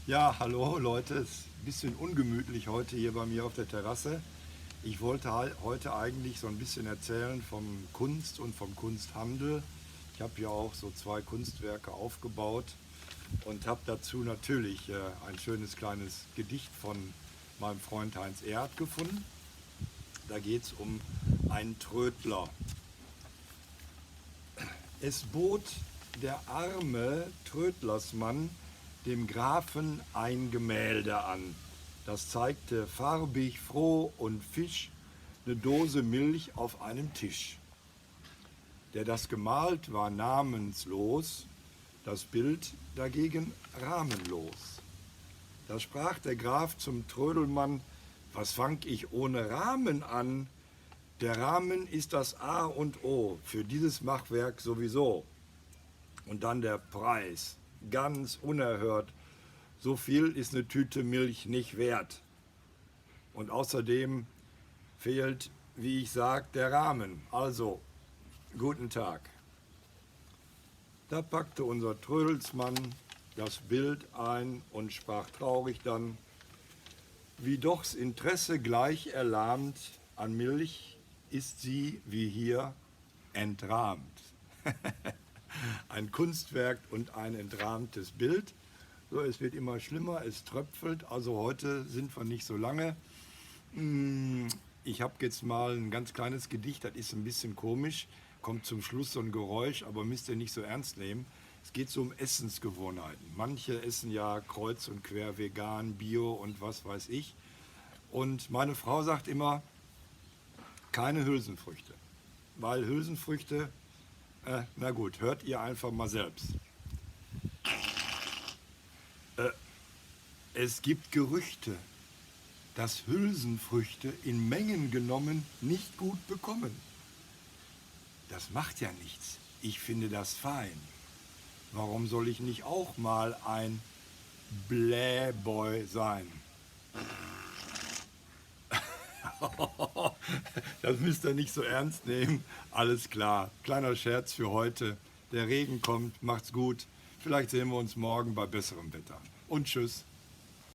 Ja, hallo Leute, es ist ein bisschen ungemütlich heute hier bei mir auf der Terrasse. Ich wollte heute eigentlich so ein bisschen erzählen vom Kunst und vom Kunsthandel. Ich habe ja auch so zwei Kunstwerke aufgebaut und habe dazu natürlich ein schönes kleines Gedicht von meinem Freund Heinz Erhardt gefunden. Da geht es um einen Trödler. Es bot der arme Trödlersmann dem Grafen ein Gemälde an. Das zeigte farbig, froh und fisch eine Dose Milch auf einem Tisch. Der das gemalt war namenslos, das Bild dagegen rahmenlos. Da sprach der Graf zum Trödelmann: Was fang ich ohne Rahmen an? Der Rahmen ist das A und O für dieses Machwerk sowieso. Und dann der Preis, ganz unerhört. So viel ist eine Tüte Milch nicht wert. Und außerdem fehlt, wie ich sag, der Rahmen. Also, guten Tag. Da packte unser Trödelsmann das Bild ein und sprach traurig dann: Wie doch's Interesse gleich erlahmt an Milch, ist sie wie hier entrahmt. Ein Kunstwerk und ein entrahmtes Bild. So, es wird immer schlimmer, es tröpfelt, also heute sind wir nicht so lange. Ich habe jetzt mal ein ganz kleines Gedicht, das ist ein bisschen komisch, kommt zum Schluss so ein Geräusch, aber müsst ihr nicht so ernst nehmen. Es geht so um Essensgewohnheiten. Manche essen ja kreuz und quer vegan, bio und was weiß ich. Und meine Frau sagt immer, keine Hülsenfrüchte. Weil Hülsenfrüchte, na gut, hört ihr einfach mal selbst. Es gibt Gerüchte, dass Hülsenfrüchte in Mengen genommen nicht gut bekommen. Das macht ja nichts. Ich finde das fein. Warum soll ich nicht auch mal ein Blähboy sein? Das müsst ihr nicht so ernst nehmen. Alles klar. Kleiner Scherz für heute. Der Regen kommt. Macht's gut. Vielleicht sehen wir uns morgen bei besserem Wetter. Und tschüss.